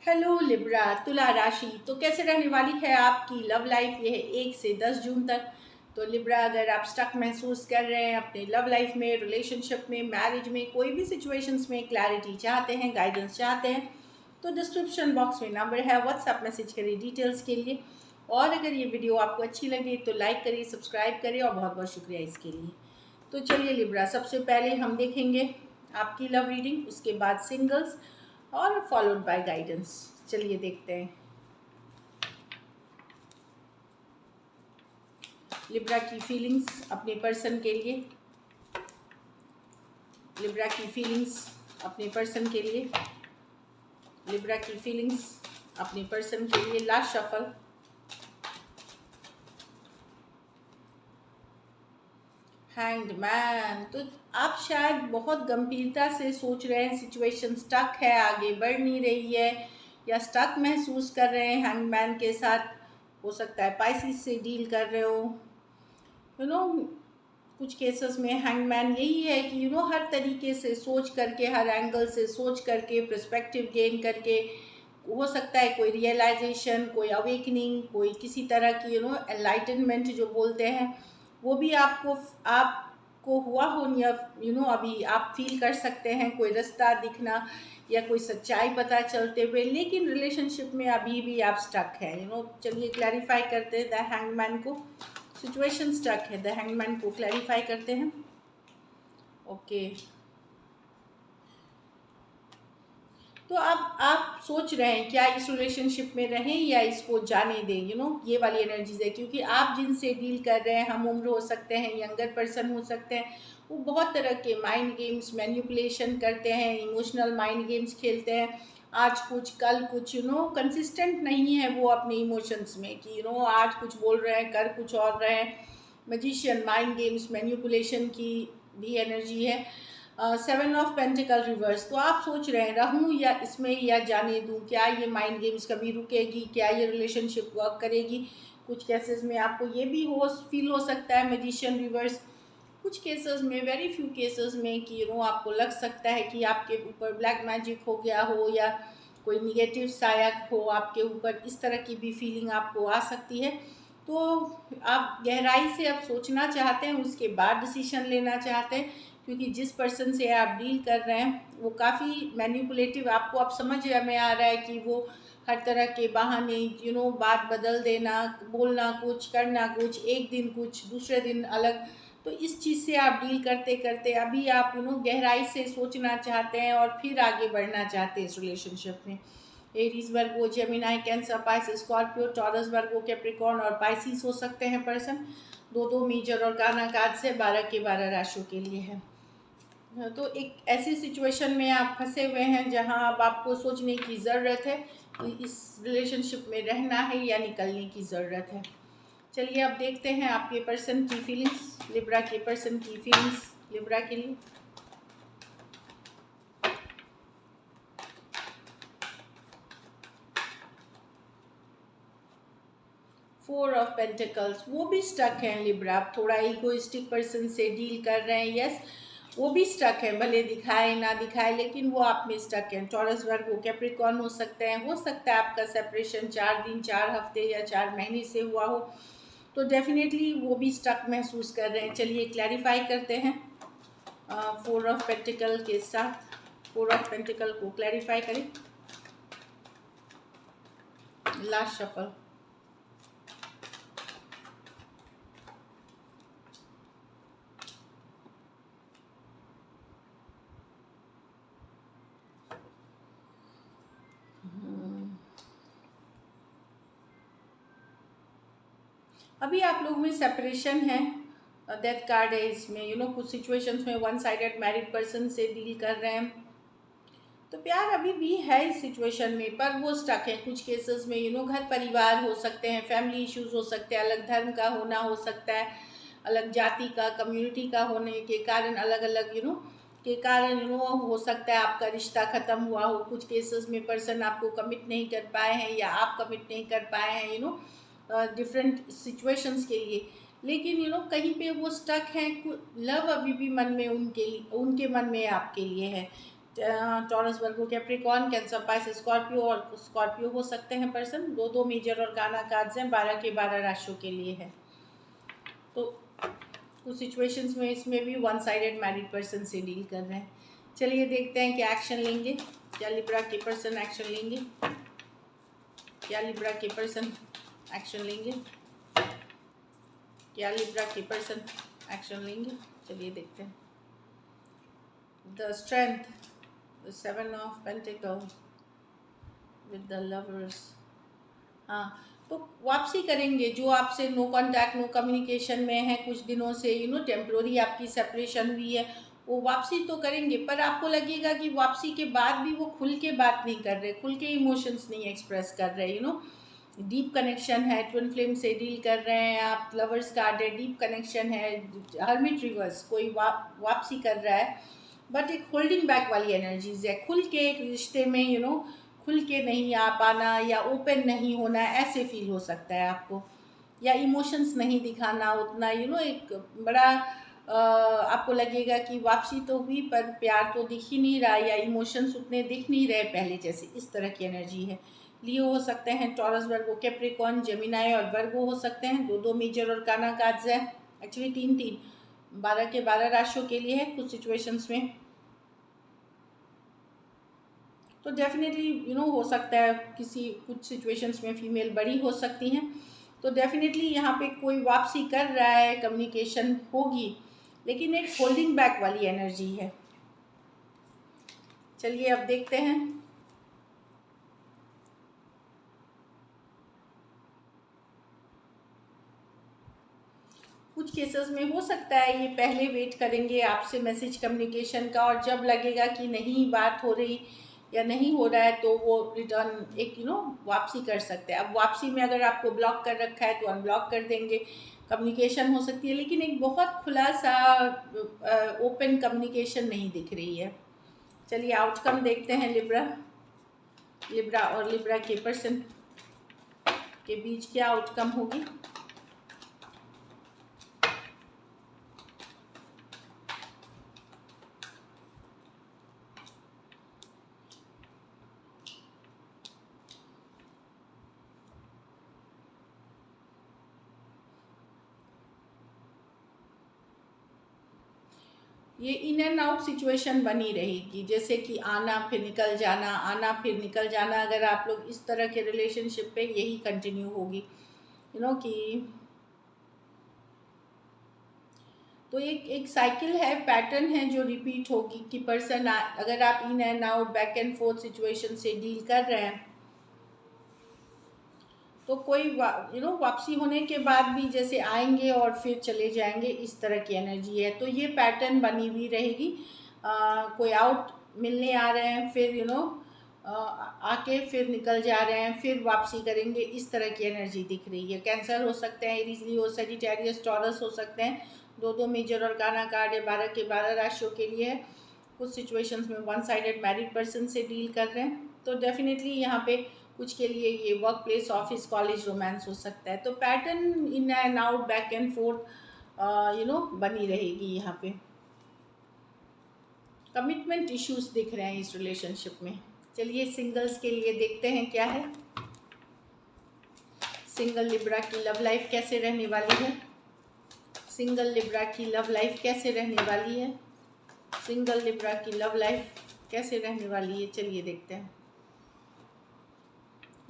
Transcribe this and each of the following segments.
Hello Libra तुला राशि। तो कैसे रहने वाली है आपकी लव लाइफ यह 1 से 10 जून तक। तो लिब्रा, अगर आप स्टक महसूस कर रहे हैं अपने लव लाइफ में, रिलेशनशिप में, मैरिज में, कोई भी सिचुएशंस में क्लैरिटी चाहते हैं, गाइडेंस चाहते हैं, तो डिस्क्रिप्शन बॉक्स में नंबर है, व्हाट्सएप मैसेज करिए डिटेल्स के लिए। और अगर ये वीडियो आपको अच्छी लगे तो लाइक करिए, सब्सक्राइब करिए, और बहुत बहुत शुक्रिया इसके लिए। तो चलिए लिब्रा, सबसे पहले हम देखेंगे आपकी लव रीडिंग, उसके बाद सिंगल्स, और फॉलोड बाय गाइडेंस। चलिए देखते हैं लिब्रा की फीलिंग्स अपने पर्सन के लिए। लिब्रा की फीलिंग्स अपने पर्सन के लिए। लिब्रा की फीलिंग्स अपने पर्सन के लिए। Last shuffle. Hanged man. तो आप शायद बहुत गंभीरता से सोच रहे हैं, सिचुएशन स्टक है, आगे बढ़ नहीं रही है, या स्टक महसूस कर रहे हैं हैंग्ड मैन के साथ। हो सकता है पाइसिस से डील कर रहे हो। कुछ केसेस में हैंगमैन यही है कि हर तरीके से सोच करके, हर एंगल से सोच करके, पर्सपेक्टिव गेन करके, हो सकता है कोई रियलाइजेशन, कोई अवेकनिंग, कोई किसी तरह की एनलाइटनमेंट जो बोलते हैं, वो भी आपको हुआ हो, या अभी आप फील कर सकते हैं कोई रास्ता दिखना या कोई सच्चाई पता चलते हुए, लेकिन रिलेशनशिप में अभी भी आप स्टक है। चलिए क्लैरिफाई करते हैं द हैंगमैन को। सिचुएशन स्टक है, द हैंगमैन को क्लैरिफाई करते हैं। ओके। तो अब आप सोच रहे हैं क्या इस रिलेशनशिप में रहें या इसको जाने दें, ये वाली एनर्जीज है, क्योंकि आप जिनसे डील कर रहे हैं हम उम्र हो सकते हैं, यंगर पर्सन हो सकते हैं, वो बहुत तरह के माइंड गेम्स, मैनिपुलेशन करते हैं, इमोशनल माइंड गेम्स खेलते हैं। आज कुछ कल कुछ, कंसिस्टेंट नहीं है वो अपने इमोशंस में, कि आज कुछ बोल रहे हैं, कर कुछ और रहे हैं। मैजिशियन, माइंड गेम्स, मैनिपुलेशन की भी एनर्जी है। 7 ऑफ पेंटिकल रिवर्स। तो आप सोच रहे हैं रहूं या इसमें, या जाने दूं, क्या ये माइंड गेम्स कभी रुकेगी, क्या ये रिलेशनशिप वर्क करेगी। कुछ केसेस में आपको ये भी फील हो सकता है मैजिशियन रिवर्स। कुछ केसेस में, वेरी फ्यू केसेस में, कि आपको लग सकता है कि आपके ऊपर ब्लैक मैजिक हो गया हो, या कोई निगेटिव साया हो आपके ऊपर, इस तरह की भी फीलिंग आपको आ सकती है। तो आप गहराई से अब सोचना चाहते हैं, उसके बाद डिसीजन लेना चाहते हैं, क्योंकि जिस पर्सन से आप डील कर रहे हैं वो काफ़ी मैनिपुलेटिव, आपको अब समझ में आ रहा है कि वो हर तरह के बहाने, बात बदल देना, बोलना कुछ, करना कुछ, एक दिन कुछ, दूसरे दिन अलग। तो इस चीज़ से आप डील करते करते अभी आप गहराई से सोचना चाहते हैं और फिर आगे बढ़ना चाहते हैं इस रिलेशनशिप में। Aries, Virgo, Gemini, Cancer, Pisces, Scorpio, Taurus, Virgo, Capricorn और पाइसिस हो सकते हैं पर्सन। दो दो मेजर और गाना कार्ड से 12 के 12 राशियों के लिए है। तो एक ऐसी सिचुएशन में आप फंसे हुए हैं जहां अब आपको सोचने की ज़रूरत है कि इस रिलेशनशिप में रहना है या निकलने की ज़रूरत है। चलिए अब देखते हैं आपके पर्सन की फीलिंग्स, लिब्रा के पर्सन की फीलिंग्स लिब्रा के लिए। 4 ऑफ पेंटिकल्स। वो भी स्टक हैं लिब्रा, आप थोड़ा इगोइस्टिक पर्सन से डील कर रहे हैं। यस, वो भी स्टक है, भले दिखाए ना दिखाए, लेकिन वो आप में स्टक है। टॉरस, वर्गो, कैप्रिकॉर्न हो सकते हैं। हो सकता है आपका सेपरेशन 4 दिन, 4 हफ्ते या 4 महीने से हुआ हो, तो डेफिनेटली वो भी स्टक महसूस कर रहे हैं। चलिए क्लैरिफाई करते हैं 4 ऑफ पेंटिकल के साथ। 4 ऑफ पेंटिकल को क्लैरिफाई करें। Last shuffle. अभी आप लोगों में सेपरेशन है, डेथ कार्ड है इसमें। कुछ सिचुएशंस में वन साइडेड मैरिड पर्सन से डील कर रहे हैं, तो प्यार अभी भी है इस सिचुएशन में, पर वो स्टक है। कुछ केसेस में घर परिवार हो सकते हैं, फैमिली इश्यूज हो सकते हैं, अलग धर्म का होना हो सकता है, अलग जाति का, कम्युनिटी का होने के कारण, अलग अलग के कारण हो सकता है आपका रिश्ता ख़त्म हुआ हो। कुछ केसेस में पर्सन आपको कमिट नहीं कर पाए हैं, या आप कमिट नहीं कर पाए हैं डिफरेंट सिचुएशंस के लिए, लेकिन कहीं पे वो स्टक हैं। लव अभी भी मन में उनके मन में आपके लिए है। Taurus, Virgo, Capricorn, cancer, Pisces, Scorpio, और स्कॉर्पियो हो सकते हैं पर्सन। दो मेजर और गाना कार्ड्स हैं, 12 के 12 राशियों के लिए है। तो कुछ सिचुएशंस में इसमें भी वन साइडेड मैरिड पर्सन से डील कर रहे हैं। चलिए देखते हैं क्या एक्शन लेंगे, क्या लिब्रा के पर्सन एक्शन लेंगे, क्या लिब्रा के पर्सन एक्शन लेंगे, क्या लिब्रा के पर्सन एक्शन लेंगे। चलिए देखते हैं। The strength, the 7 of pentacles with the lovers. हाँ, तो वापसी करेंगे जो आपसे नो कांटेक्ट, नो कम्युनिकेशन में है कुछ दिनों से, टेम्प्रोरी आपकी सेपरेशन हुई है, वो वापसी तो करेंगे, पर आपको लगेगा कि वापसी के बाद भी वो खुल के बात नहीं कर रहे, खुल के इमोशंस नहीं एक्सप्रेस कर रहे। डीप कनेक्शन है, ट्विन फ्लेम से डील कर रहे हैं आप, लवर्स कार्ड है, डीप कनेक्शन है, हर्मिट रिवर्स, कोई वापसी कर रहा है, बट एक होल्डिंग बैक वाली एनर्जीज है। खुल के एक रिश्ते में खुल के नहीं आ पाना या ओपन नहीं होना, ऐसे फील हो सकता है आपको, या इमोशंस नहीं दिखाना उतना, एक बड़ा आपको लगेगा कि वापसी तो हुई पर प्यार तो दिख ही नहीं रहा, या इमोशंस उतने दिख नहीं रहे पहले जैसे, इस तरह की एनर्जी है। लियो हो सकते हैं, टॉरस, वर्गो, कैप्रिकॉर्न, जेमिनाई और वर्गो हो सकते हैं। दो मेजर और काना कार्ड्स है, एक्चुअली तीन 12 के 12 राशियों के लिए है कुछ सिचुएशंस में। तो डेफिनेटली हो सकता है कुछ सिचुएशंस में फीमेल बड़ी हो सकती हैं, तो डेफिनेटली यहाँ पे कोई वापसी कर रहा है, कम्युनिकेशन होगी, लेकिन एक होल्डिंग बैक वाली एनर्जी है। चलिए अब देखते हैं। कुछ केसेस में हो सकता है ये पहले वेट करेंगे आपसे मैसेज कम्युनिकेशन का, और जब लगेगा कि नहीं बात हो रही या नहीं हो रहा है तो वो रिटर्न एक वापसी कर सकते हैं। अब वापसी में अगर आपको ब्लॉक कर रखा है तो अनब्लॉक कर देंगे, कम्युनिकेशन हो सकती है, लेकिन एक बहुत खुला सा ओपन कम्युनिकेशन नहीं दिख रही है। चलिए आउटकम देखते हैं। लिब्रा और लिब्रा के पर्सन के बीच क्या आउटकम होगी। ये इन एंड आउट सिचुएशन बनी रहेगी, जैसे कि आना फिर निकल जाना, आना फिर निकल जाना। अगर आप लोग इस तरह के रिलेशनशिप पे यही कंटिन्यू होगी, कि तो एक साइकिल है, पैटर्न है जो रिपीट होगी कि पर्सन अगर आप in and out, back and fourth situation से डील कर रहे हैं तो कोई वापसी होने के बाद भी जैसे आएंगे और फिर चले जाएंगे, इस तरह की एनर्जी है। तो ये पैटर्न बनी हुई रहेगी। कोई आउट मिलने आ रहे हैं, फिर आके फिर निकल जा रहे हैं, फिर वापसी करेंगे, इस तरह की एनर्जी दिख रही है। कैंसर हो सकते हैं, एरीज, लियो, सजिटेरियस, टॉरस हो सकते हैं। दो मेजर और काना कार्ड है, 12 के 12 राशियों के लिए है। कुछ सिचुएशंस में वन साइडेड मैरिड पर्सन से डील कर रहे हैं, तो डेफिनेटली यहाँ पे कुछ के लिए ये work place, office, college, romance हो सकता है। तो pattern in and out, back and fourth बनी रहेगी। यहाँ पे कमिटमेंट इश्यूज दिख रहे हैं इस रिलेशनशिप में। चलिए सिंगल्स के लिए देखते हैं क्या है। सिंगल लिब्रा की लव लाइफ कैसे रहने वाली है। सिंगल लिब्रा की लव लाइफ कैसे रहने वाली है। सिंगल लिब्रा की लव लाइफ कैसे रहने वाली है। चलिए देखते हैं।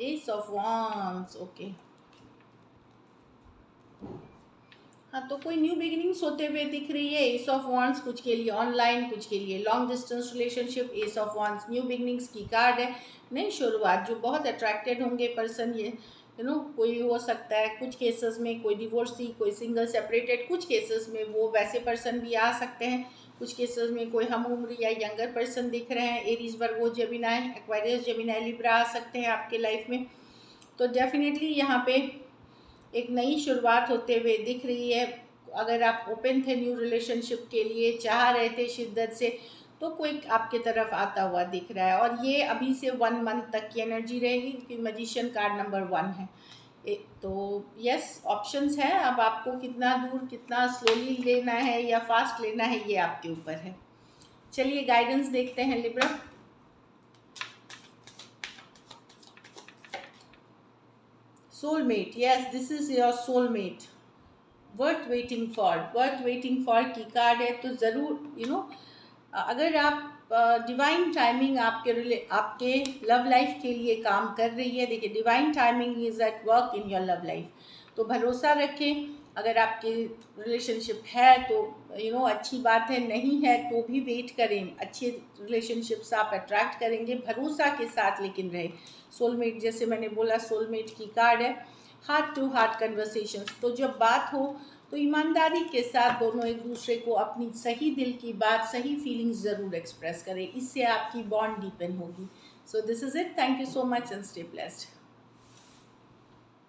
S of wands, okay. हाँ, तो कोई न्यू बिगिनिंग्स होते हुए दिख रही है। एस ऑफ वांड्स कुछ के लिए ऑनलाइन, कुछ के लिए long distance relationship. S of wands new beginnings की कार्ड है, नई शुरुआत। जो बहुत अट्रैक्टेड होंगे पर्सन, ये कोई हो सकता है। कुछ केसेस में कोई डिवोर्सी, कोई सिंगल सेपरेटेड, कुछ केसेस में वो वैसे पर्सन भी आ सकते हैं। कुछ केसेस में कोई हम उम्र या यंगर पर्सन दिख रहे हैं। Aries, Virgo, Gemini, Aquarius, Gemini, Libra आ सकते हैं आपके लाइफ में। तो डेफिनेटली यहाँ पे एक नई शुरुआत होते हुए दिख रही है। अगर आप ओपन थे न्यू रिलेशनशिप के लिए, चाह रहे थे शिद्दत से, तो कोई आपके तरफ आता हुआ दिख रहा है। और ये अभी से 1 मंथ तक की एनर्जी रहेगी, क्योंकि मैजिशियन कार्ड नंबर 1 है। तो यस, ऑप्शंस हैं। अब आपको कितना दूर, कितना स्लोली लेना है या फास्ट लेना है, ये आपके ऊपर है। चलिए गाइडेंस देखते हैं Libra. Soulmate, yes, this is your soulmate, worth waiting for की कार्ड है। तो ज़रूर अगर आप डिवाइन टाइमिंग आपके लव लाइफ के लिए काम कर रही है, देखिए divine timing is at work in your love life, तो भरोसा रखें। अगर आपके रिलेशनशिप है तो अच्छी बात है, नहीं है तो भी वेट करें, अच्छे रिलेशनशिप्स आप अट्रैक्ट करेंगे, भरोसा के साथ लेकिन रहे। सोलमेट, जैसे मैंने बोला, सोलमेट की कार्ड है। हार्ट टू हार्ट कन्वर्सेशंस, तो जब बात हो तो ईमानदारी के साथ दोनों एक दूसरे को अपनी सही दिल की बात, सही फीलिंग्स ज़रूर एक्सप्रेस करें, इससे आपकी बॉन्ड डीपन होगी। So this is it, thank you so much and stay blessed.